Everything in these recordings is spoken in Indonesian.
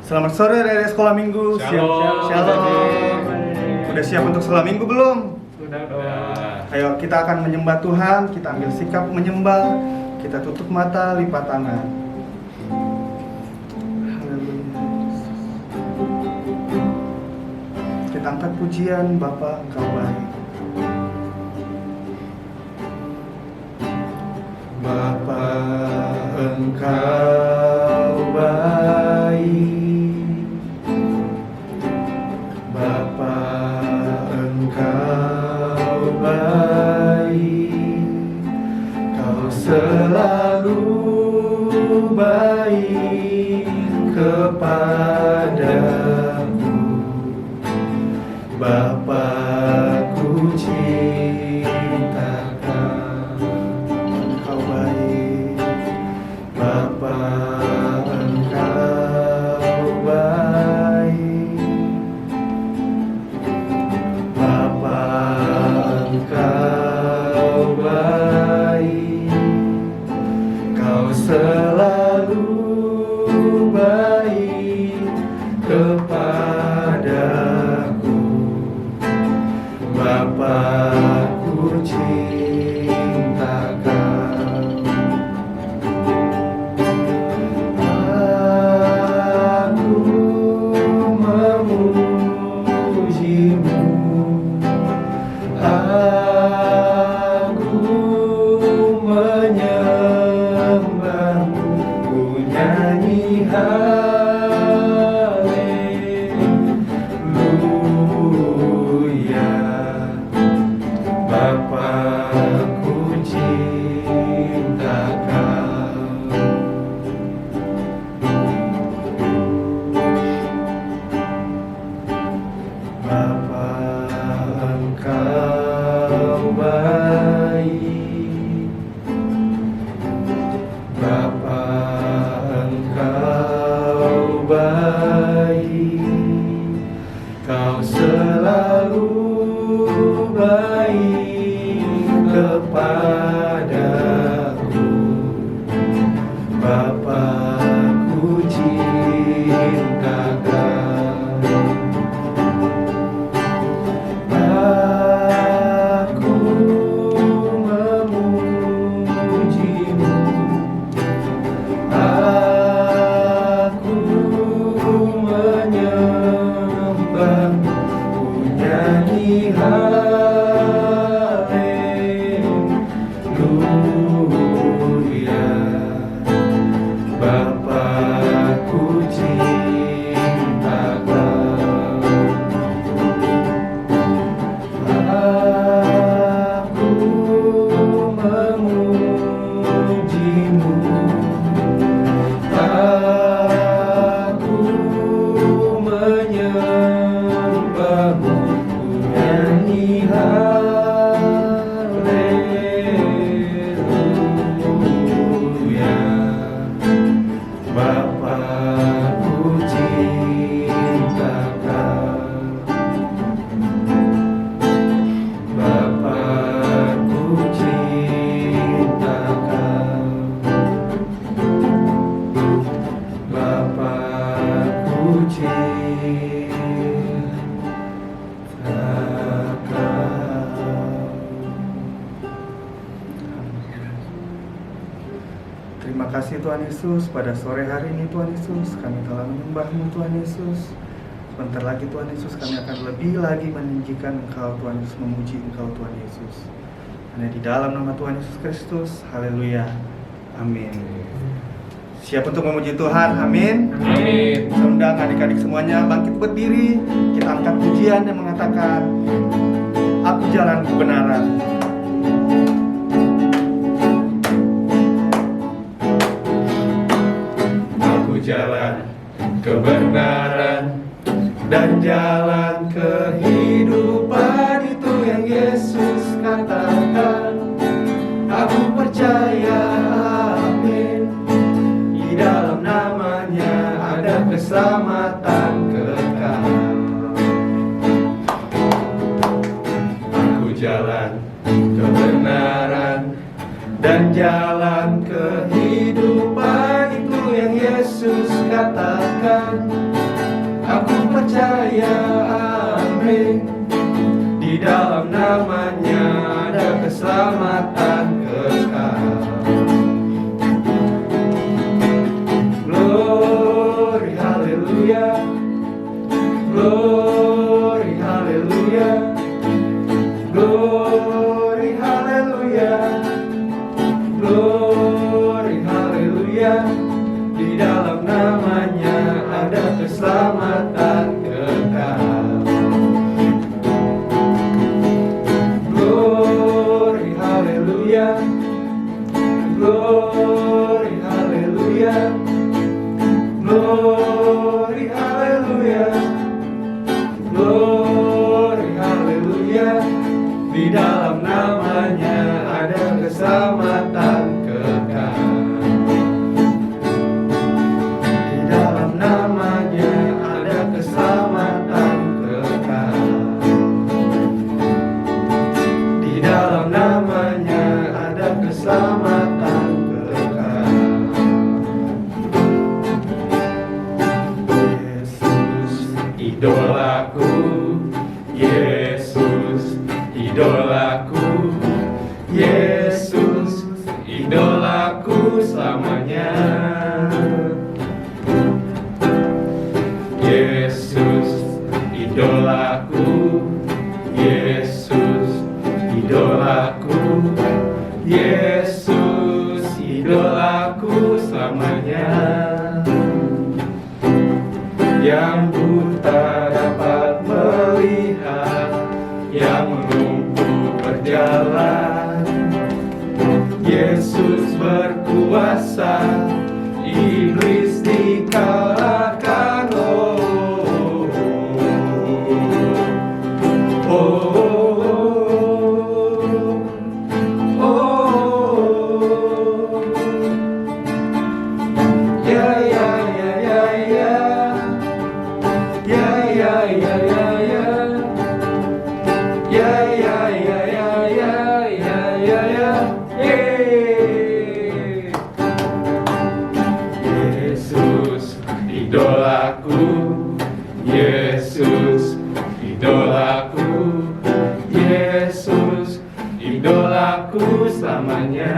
Selamat sore Rere Sekolah Minggu. Shalom. Shalom. Udah siap untuk sekolah minggu belum? Sudah. Ayo kita akan menyembah Tuhan. Kita ambil sikap menyembah. Kita tutup mata, lipat tangan. Haleluya. Kita angkat pujian, Bapa Engkau baik. Bapa Engkau baik. Bapa Engkau baik, Kau selalu baik kepadaku. Bapa-Ku cintakan, Engkau baik. Bapa Engkau baik. Bapa Engkau baik, Kau selalu baik kepadaku. Bapa-Ku cintakan. Aku memuji-Mu, aku menyembah-Mu, ku nyanyi haleluya. Bapa-Ku cintakan. Bapa Engkau baik. Bapa Engkau baik, Kau selalu baik kepadaku. Bapa-Ku cintakan. Aku memuji-Mu, aku menyembah-Mu, ku nyanyi haleluya. Bapa-Ku cintakan. Aku memuji-Mu, aku menyembah-Mu, ku nyanyi haleluya. Bapa-Ku cintakan. Bapa-Ku cintakan. Bapa-Ku cintakan. Terima kasih Tuhan Yesus, pada sore hari ini Tuhan Yesus kami telah menyembah-Mu Tuhan Yesus. Sebentar lagi Tuhan Yesus kami akan lebih lagi meninggikan Engkau Tuhan Yesus, memuji Engkau Tuhan Yesus. Hanya di dalam nama Tuhan Yesus Kristus, haleluya, amin. Siap untuk memuji Tuhan, amin. Amin. Saya undang adik-adik semuanya bangkit berdiri. Kita angkat pujian yang mengatakan, Aku jalan kebenaran. Aku jalan kebenaran Dan jalan kehidupan itu yang Yesus katakan. Aku percaya, amin. Di dalam namanya ada keselamatan kekal. Aku jalan kebenaran dan jalan kehidupan itu yang Yesus katakan. percaya, amin. Di dalam namanya ada keselamatan kekal. Glory, haleluya. Glory, haleluya. Glory, haleluya. Glory, haleluya. Di dalam namanya ada keselamatan kekal. Glory, haleluya. Glory, haleluya. Glory, haleluya. Glory, haleluya. Di dalam namanya ada keselamatan kekal. Di dalam namanya ada keselamatan kekal. Di dalam namanya ada keselamatan kekal. Yesus idolaku, Yesus idolaku, Yesus idolaku selamanya. Yesus idolaku, Yesus idolaku, Yesus idolaku selamanya. Yang buta dapat melihat, yang lumpuh berjalan. Yesus berkuasa, iblis dikalahkan. Yesus idolaku, Yesus idolaku, Yesus idolaku selamanya.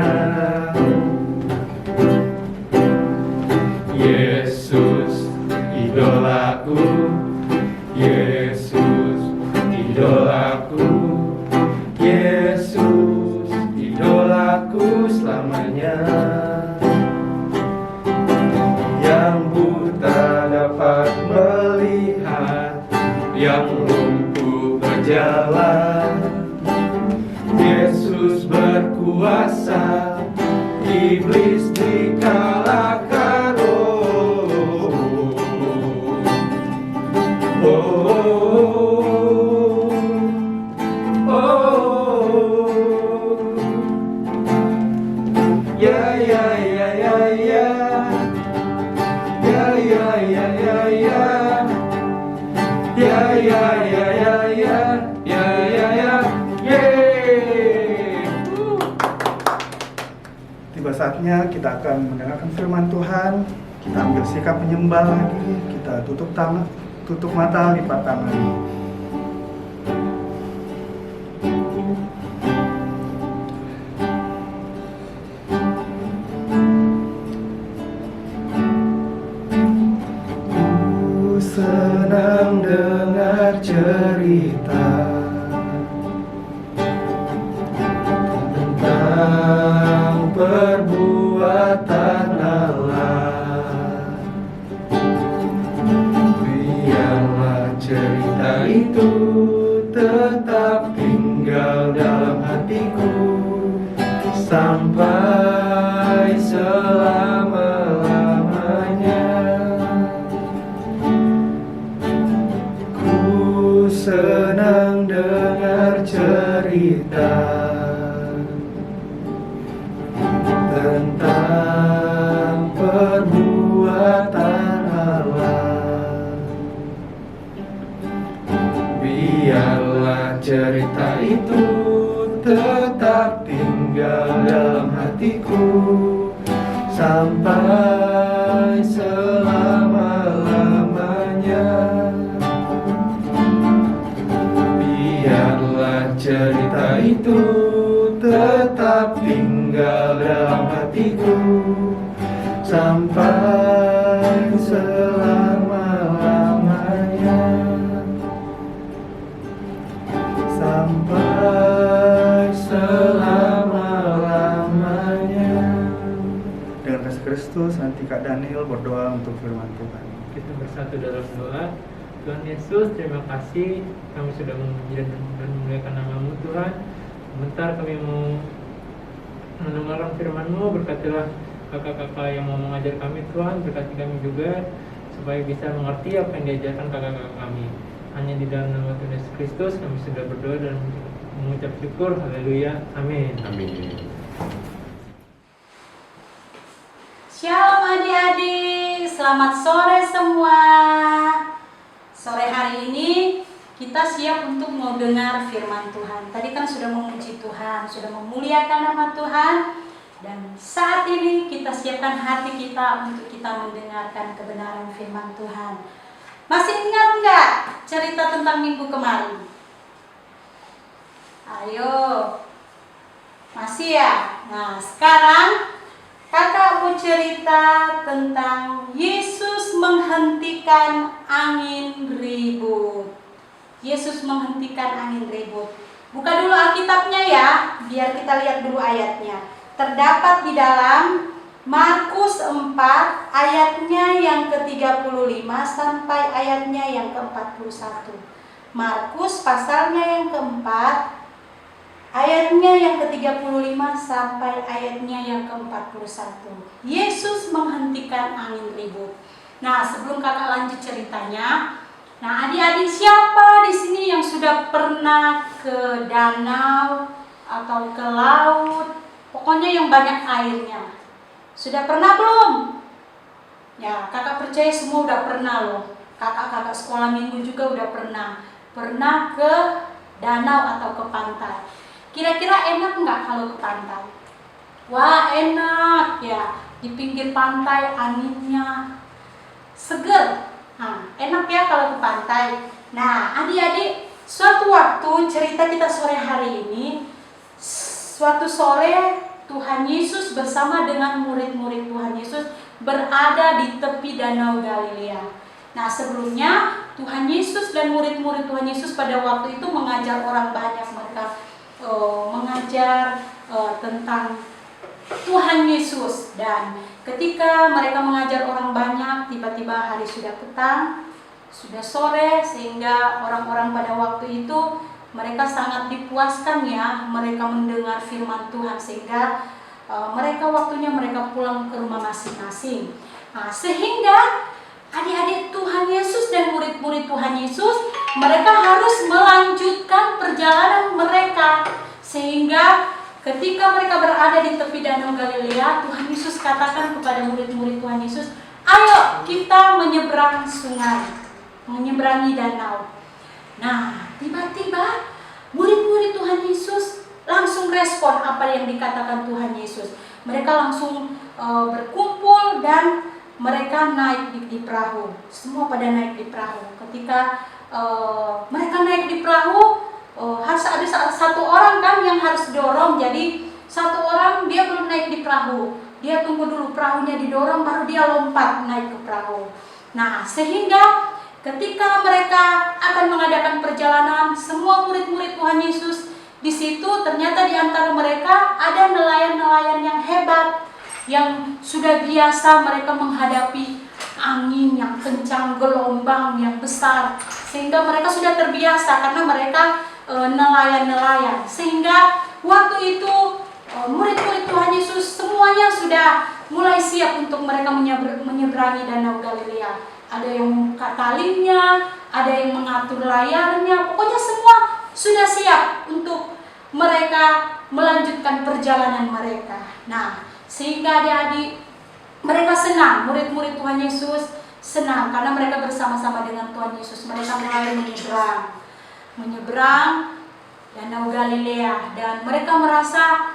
Yesus idolaku, Yesus idolaku, Yesus idolaku selamanya. Yang buta dapat melihat, yang lumpuh berjalan. Yesus berkuasa, iblis dikalahkan. Tiba saatnya kita akan mendengarkan firman Tuhan. Kita ambil sikap menyembah lagi. Kita tutup mata, lipat tangan. Ku senang dengar cerita tentang perbuatan Allah. Biarlah cerita itu tetap tinggal dalam hatiku sampai selama-lamanya. Ku senang dengar cerita tentang perbuatan Allah. Biarlah cerita itu tetap tinggal dalam hatiku sampai selama-lamanya. tinggal dalam hatiku sampai selama-lamanya, sampai selama-lamanya. Dengan kasih Kristus, nanti Kak Daniel berdoa untuk firman Tuhan. Kita bersatu dalam doa. Tuhan Yesus, terima kasih kami sudah memuji dan memuliakan nama-Mu Tuhan. Sebentar kami mau mendengarkan firman-Mu, berkatilah kakak-kakak yang mau mengajar kami Tuhan, berkati kami juga supaya bisa mengerti apa yang diajarkan kakak-kakak kami. Hanya di dalam nama Tuhan Yesus Kristus kami sudah berdoa dan mengucap syukur. Haleluya, amin. Amin. Shalom adik-adik, selamat sore semua. Sore hari ini kita siap untuk mau dengar firman Tuhan. Tadi kan sudah memuji Tuhan, sudah memuliakan nama Tuhan. Dan saat ini kita siapkan hati kita untuk kita mendengarkan kebenaran firman Tuhan. Masih ingat nggak cerita tentang minggu kemarin? Ayo, masih ya? Nah sekarang kakak mau cerita tentang Yesus menghentikan angin ribut. Yesus menghentikan angin ribut. Buka dulu Alkitabnya ya, biar kita lihat dulu ayatnya. Terdapat di dalam Markus 4 ayatnya yang ke-35 sampai ayatnya yang ke-41. Markus pasalnya yang keempat, ayatnya yang ke-35 sampai ayatnya yang ke-41. Yesus menghentikan angin ribut. Nah, sebelum kakak lanjut ceritanya, nah adik-adik siapa di sini yang sudah pernah ke danau atau ke laut? Pokoknya yang banyak airnya. Sudah pernah belum? Ya, kakak percaya semua udah pernah loh. Kakak-kakak sekolah minggu juga udah pernah. Pernah ke danau atau ke pantai. Kira-kira enak nggak kalau ke pantai? Wah enak ya, di pinggir pantai anginnya seger. Nah, enak ya kalau ke pantai. Nah adik-adik, suatu waktu cerita kita sore hari ini, suatu sore Tuhan Yesus bersama dengan murid-murid Tuhan Yesus berada di tepi danau Galilea. Nah sebelumnya Tuhan Yesus dan murid-murid Tuhan Yesus pada waktu itu mengajar orang banyak. Mereka mengajar tentang Tuhan Yesus, dan ketika mereka mengajar orang banyak, tiba-tiba hari sudah petang, sudah sore, sehingga orang-orang pada waktu itu mereka sangat dipuaskan ya, mereka mendengar firman Tuhan, sehingga mereka waktunya mereka pulang ke rumah masing-masing. Nah, sehingga adik-adik Tuhan Yesus dan murid-murid Tuhan Yesus, mereka harus melanjutkan perjalanan mereka. Sehingga ketika mereka berada di tepi danau Galilea, Tuhan Yesus katakan kepada murid-murid Tuhan Yesus, ayo kita menyeberang sungai, menyeberangi danau. Nah, tiba-tiba murid-murid Tuhan Yesus langsung respon apa yang dikatakan Tuhan Yesus. Mereka langsung berkumpul dan mereka naik di perahu. Semua pada naik di perahu. Ketika mereka naik di perahu, harus ada satu orang kan yang harus dorong. Jadi satu orang dia belum naik di perahu, dia tunggu dulu perahunya didorong, baru dia lompat naik ke perahu. Nah sehingga ketika mereka akan mengadakan perjalanan, semua murid-murid Tuhan Yesus di situ, ternyata di antara mereka ada nelayan-nelayan yang hebat, yang sudah biasa mereka menghadapi angin yang kencang, gelombang yang besar, sehingga mereka sudah terbiasa karena mereka nelayan-nelayan. Sehingga waktu itu murid-murid Tuhan Yesus semuanya sudah mulai siap untuk mereka menyeberangi danau Galilea. Ada yang membuka talinya, ada yang mengatur layarnya, pokoknya semua sudah siap untuk mereka melanjutkan perjalanan mereka. Nah, sehingga adik-adik mereka senang, murid-murid Tuhan Yesus senang karena mereka bersama-sama dengan Tuhan Yesus. Mereka mulai menyeberang danau Galilea, dan mereka merasa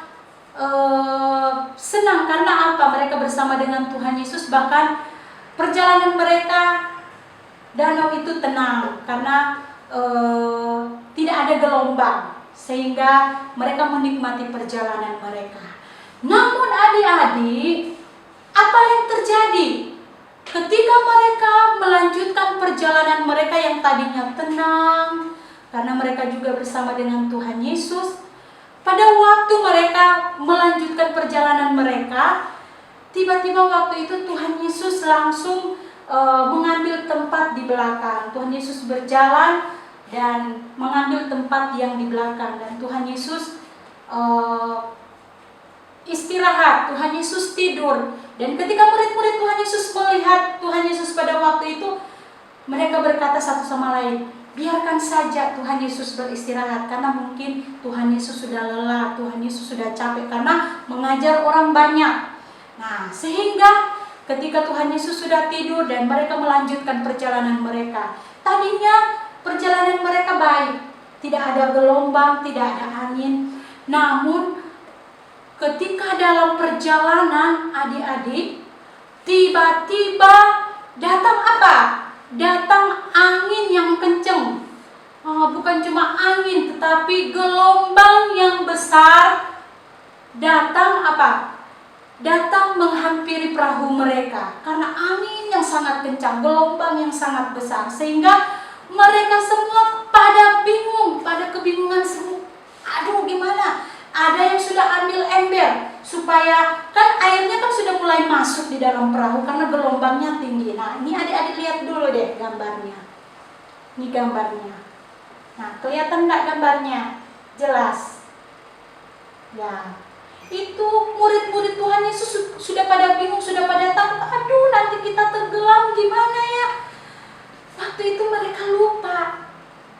senang karena apa? Mereka bersama dengan Tuhan Yesus, bahkan perjalanan mereka danau itu tenang karena tidak ada gelombang, sehingga mereka menikmati perjalanan mereka. adik-adik, apa yang terjadi ketika mereka melanjutkan perjalanan mereka yang tadinya tenang, karena mereka juga bersama dengan Tuhan Yesus. Pada waktu mereka melanjutkan perjalanan mereka, tiba-tiba waktu itu Tuhan Yesus langsung mengambil tempat di belakang. Tuhan Yesus berjalan dan mengambil tempat yang di belakang, dan Tuhan Yesus istirahat, Tuhan Yesus tidur. Dan ketika murid-murid Tuhan Yesus melihat Tuhan Yesus pada waktu itu, mereka berkata satu sama lain, biarkan saja Tuhan Yesus beristirahat, karena mungkin Tuhan Yesus sudah lelah, Tuhan Yesus sudah capek karena mengajar orang banyak. Nah, sehingga ketika Tuhan Yesus sudah tidur dan mereka melanjutkan perjalanan mereka, tadinya perjalanan mereka baik, tidak ada gelombang, tidak ada angin. Namun ketika dalam perjalanan adik-adik, tiba-tiba datang apa? Datang angin yang kencang. Bukan cuma angin, tetapi gelombang yang besar datang apa? Datang menghampiri perahu mereka, karena angin yang sangat kencang, gelombang yang sangat besar, sehingga mereka semua pada bingung, pada kebingungan semua. Aduh, gimana? Ada yang sudah ambil ember supaya, kan airnya kan sudah mulai masuk di dalam perahu karena gelombangnya tinggi. Nah, ini adik-adik lihat dulu deh gambarnya. Ini gambarnya. Nah, kelihatan nggak gambarnya? Jelas. Ya, itu murid-murid Tuhan Yesus sudah pada bingung, sudah pada takut. Aduh, nanti kita tenggelam, gimana ya? Waktu itu mereka lupa.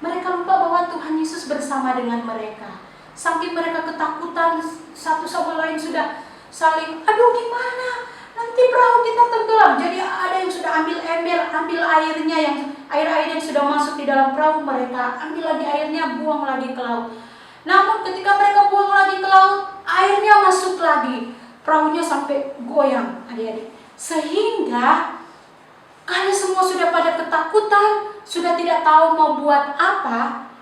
Mereka lupa bahwa Tuhan Yesus bersama dengan mereka. Saking mereka ketakutan, satu sama lain sudah saling, aduh gimana? Nanti perahu kita tenggelam. Jadi ada yang sudah ambil ember, ambil airnya, air yang sudah masuk di dalam perahu mereka, ambil lagi airnya, buang lagi ke laut. Namun ketika mereka buang lagi ke laut, airnya masuk lagi, perahunya sampai goyang, adik-adik. Sehingga karena semua sudah pada ketakutan, sudah tidak tahu mau buat apa,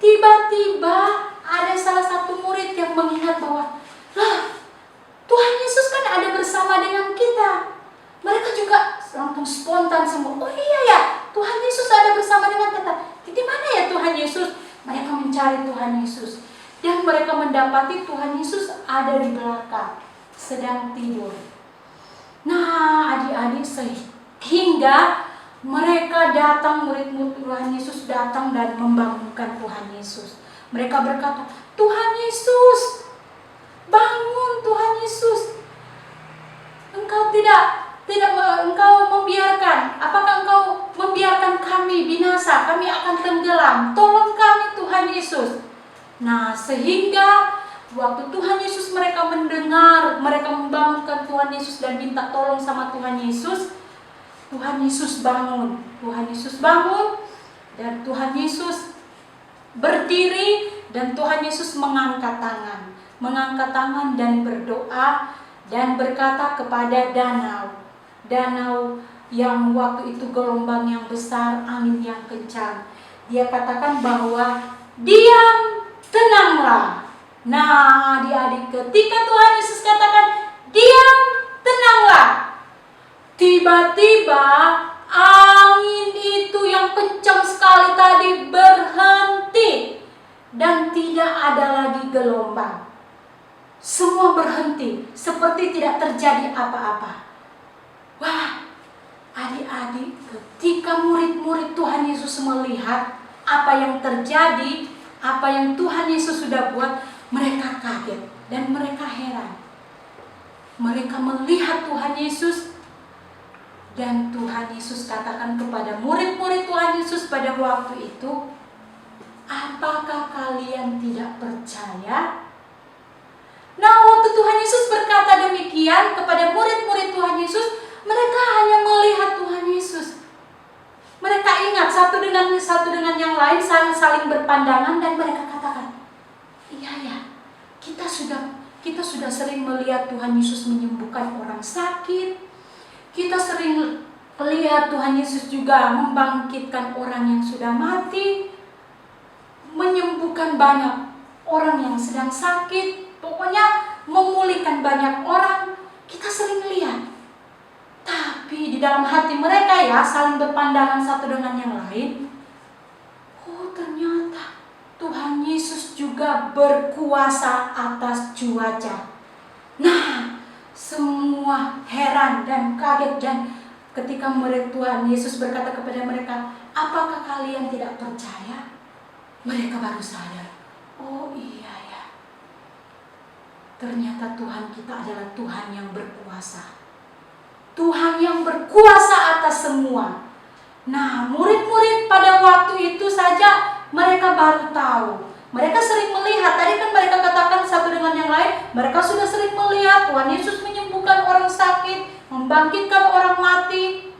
tiba-tiba ada salah satu murid yang mengingat bahwa, lah, Tuhan Yesus kan ada bersama dengan kita. Mereka juga langsung spontan semua, oh iya ya, Tuhan Yesus ada bersama dengan kita. Di mana ya Tuhan Yesus? Mereka mencari Tuhan Yesus, dan mereka mendapati Tuhan Yesus ada di belakang, sedang tidur. Nah, adik-adik, sehingga mereka datang, murid-murid Tuhan Yesus datang dan membangunkan Tuhan Yesus. Mereka berkata, Tuhan Yesus, bangun Tuhan Yesus. Engkau engkau membiarkan, apakah engkau membiarkan kami binasa, kami akan tenggelam. Tolong kami Tuhan Yesus. Nah, sehingga waktu Tuhan Yesus mereka mendengar, mereka membangunkan Tuhan Yesus dan minta tolong sama Tuhan Yesus. Tuhan Yesus bangun. Tuhan Yesus bangun dan Tuhan Yesus berdiri, dan Tuhan Yesus mengangkat tangan dan berdoa dan berkata kepada danau yang waktu itu gelombang yang besar, angin yang kencang. Dia katakan bahwa diam, tenanglah. Nah, adik-adik, ketika Tuhan Yesus katakan diam, tenanglah, tiba-tiba angin itu yang kencang sekali tadi berhenti dan tidak ada lagi gelombang. Semua berhenti seperti tidak terjadi apa-apa. Wah, adik-adik, ketika murid-murid Tuhan Yesus melihat apa yang terjadi, apa yang Tuhan Yesus sudah buat, mereka kaget dan mereka heran. Mereka melihat Tuhan Yesus, dan Tuhan Yesus katakan kepada murid-murid Tuhan Yesus pada waktu itu, apakah kalian tidak percaya? Nah, waktu Tuhan Yesus berkata demikian kepada murid-murid Tuhan Yesus, mereka hanya melihat Tuhan Yesus. Mereka ingat satu dengan yang lain, saling berpandangan, dan mereka katakan, iya ya, kita sudah sering melihat Tuhan Yesus menyembuhkan orang sakit. Kita sering melihat Tuhan Yesus juga membangkitkan orang yang sudah mati, menyembuhkan banyak orang yang sedang sakit, pokoknya memulihkan banyak orang. saling berpandangan satu dengan yang lain. Oh, ternyata Tuhan Yesus juga berkuasa atas cuaca. Nah, semua heran dan kaget, dan ketika Tuhan Yesus berkata kepada mereka, apakah kalian tidak percaya? Mereka baru sadar, oh iya ya, ternyata Tuhan kita adalah Tuhan yang berkuasa. Tuhan yang berkuasa atas semua. Nah, murid-murid pada waktu itu saja mereka baru tahu. Mereka sering melihat, tadi kan mereka katakan satu dengan yang lain, mereka sudah sering melihat Tuhan Yesus menyembuhkan orang sakit, membangkitkan orang mati,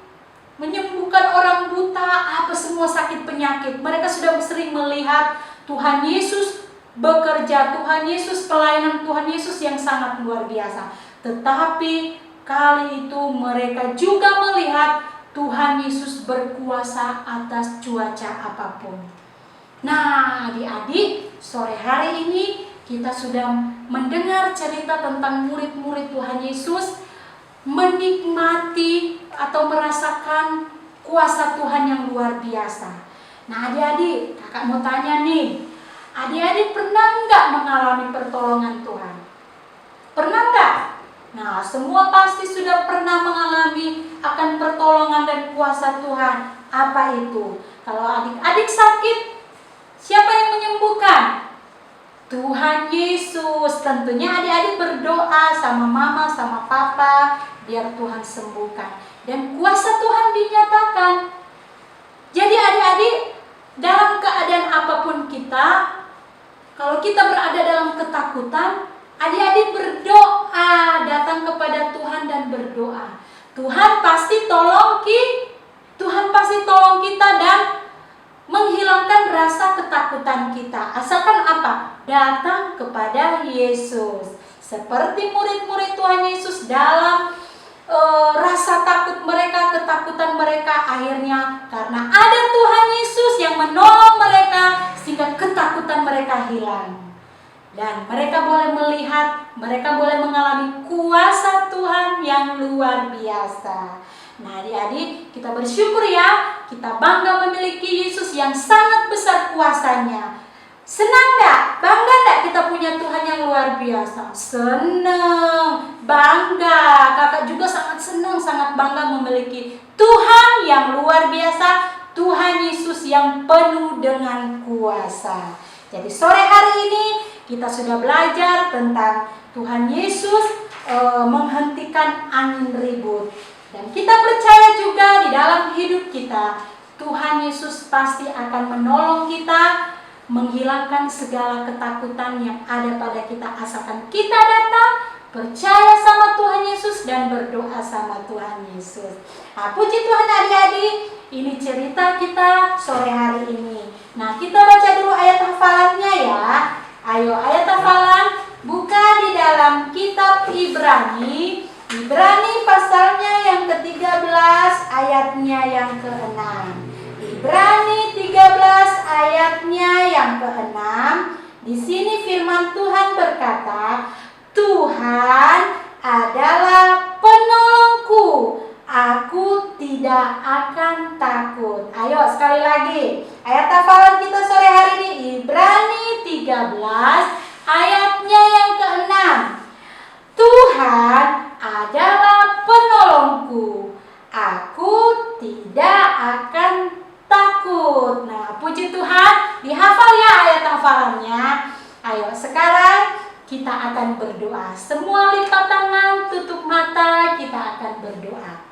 menyembuhkan orang buta, apa semua sakit penyakit. Mereka sudah sering melihat Tuhan Yesus bekerja, Tuhan Yesus, pelayanan Tuhan Yesus yang sangat luar biasa. Tetapi kali itu mereka juga melihat Tuhan Yesus berkuasa atas cuaca apapun. Nah, adik-adik, sore hari ini kita sudah mendengar cerita tentang murid-murid Tuhan Yesus menikmati atau merasakan kuasa Tuhan yang luar biasa. Nah, adik-adik, kakak mau tanya nih, adik-adik pernah nggak mengalami pertolongan Tuhan? Pernah nggak? Nah, semua pasti sudah pernah mengalami akan pertolongan dan kuasa Tuhan. Apa itu? Kalau adik-adik sakit, siapa yang menyembuhkan? Tuhan Yesus. Tentunya adik-adik berdoa sama mama, sama papa, biar Tuhan sembuhkan. Dan kuasa Tuhan dinyatakan. Jadi adik-adik, dalam keadaan apapun kita, kalau kita berada dalam ketakutan, adik-adik berdoa, datang kepada Tuhan dan berdoa. Tuhan pasti tolong kita dan menghilangkan rasa ketakutan kita. Asalkan apa? Datang kepada Yesus. Seperti murid-murid Tuhan Yesus dalam rasa takut mereka, ketakutan mereka, akhirnya karena ada Tuhan Yesus yang menolong mereka sehingga ketakutan mereka hilang. Dan mereka boleh melihat, mereka boleh mengalami kuasa Tuhan yang luar biasa. Nah, adik-adik, kita bersyukur ya, kita bangga memiliki Yesus yang sangat besar kuasanya. Senang gak? Bangga gak kita punya Tuhan yang luar biasa? Senang, bangga. Kakak juga sangat senang, sangat bangga memiliki Tuhan yang luar biasa, Tuhan Yesus yang penuh dengan kuasa. Jadi sore hari ini kita sudah belajar tentang Tuhan Yesus menghentikan angin ribut. Dan kita percaya juga di dalam hidup kita, Tuhan Yesus pasti akan menolong kita, menghilangkan segala ketakutan yang ada pada kita. Asalkan kita datang, percaya sama Tuhan Yesus dan berdoa sama Tuhan Yesus. Nah, puji Tuhan adik-adik, ini cerita kita sore hari ini. Nah, kita baca dulu ayat hafalannya ya. Ayo, ayat hafalan buka di dalam kitab Ibrani. Ibrani pasalnya yang ke-13 ayatnya yang ke-6. Ibrani 13 ayatnya yang ke-6. Di sini firman Tuhan berkata, Tuhan adalah penolongku, aku tidak akan takut. Ayo sekali lagi, ayat hafalan kita sore hari ini Ibrani 13 ayatnya yang ke-6. Tuhan adalah penolongku, aku tidak akan takut. Nah, puji Tuhan, dihafal ya ayat hafalannya. Ayo sekarang kita akan berdoa. Semua lipat tangan, tutup mata, kita akan berdoa.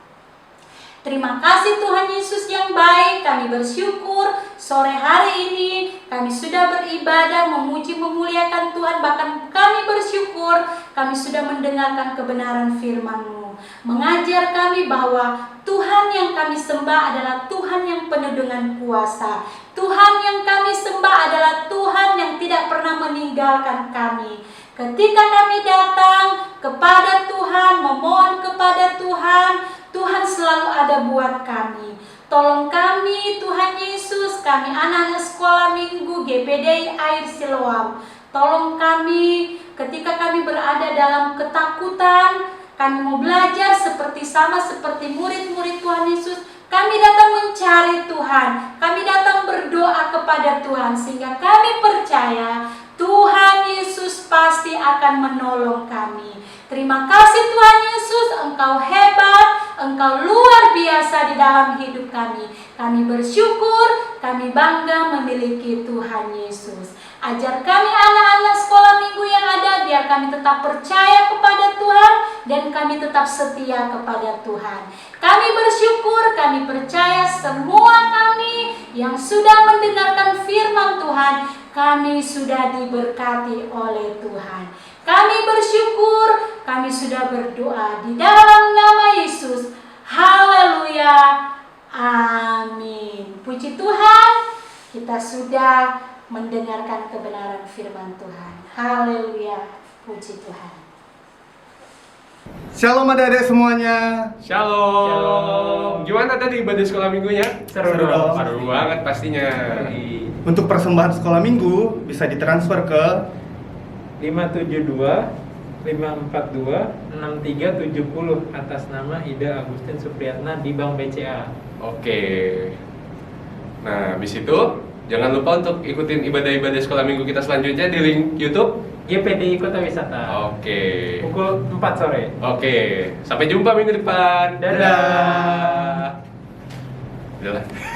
Terima kasih Tuhan Yesus yang baik, kami bersyukur sore hari ini kami sudah beribadah, memuji, memuliakan Tuhan. Bahkan kami bersyukur kami sudah mendengarkan kebenaran firman-Mu, mengajar kami bahwa Tuhan yang kami sembah adalah Tuhan yang penuh dengan kuasa. Tuhan yang kami sembah adalah Tuhan yang tidak pernah meninggalkan kami. Ketika kami datang kepada Tuhan, memohon kepada Tuhan, Tuhan selalu ada buat kami. Tolong kami Tuhan Yesus, kami anak-anak sekolah minggu GPDI Air Siloam. Tolong kami ketika kami berada dalam ketakutan, kami mau belajar seperti murid-murid Tuhan Yesus. Kami datang mencari Tuhan. Kami datang berdoa kepada Tuhan sehingga kami percaya Tuhan Yesus pasti akan menolong kami. Terima kasih Tuhan Yesus, Engkau hebat, Engkau luar biasa di dalam hidup kami. Kami bersyukur, kami bangga memiliki Tuhan Yesus. Ajar kami anak-anak sekolah minggu yang ada, biar kami tetap percaya kepada Tuhan dan kami tetap setia kepada Tuhan. Kami bersyukur, kami percaya semua kami yang sudah mendengarkan firman Tuhan, kami sudah diberkati oleh Tuhan. Kami bersyukur, kami sudah berdoa di dalam nama Yesus. Haleluya. Amin. Puji Tuhan, kita sudah mendengarkan kebenaran firman Tuhan. Haleluya. Puji Tuhan. Shalom adik-adik semuanya. Shalom. Shalom. Gimana tadi ibadah sekolah minggunya? Seru Seru dong. dong. Seru banget pastinya. Untuk persembahan sekolah minggu bisa ditransfer ke 572 542 6370 atas nama Ida Agustin Supriyatna di Bank BCA. Oke. Nah, habis itu jangan lupa untuk ikutin ibadah-ibadah sekolah minggu kita selanjutnya di link YouTube. GPDI Kota Wisata. Oke. Pukul 4 sore. Oke. Sampai jumpa minggu depan. Dadah. Dadah.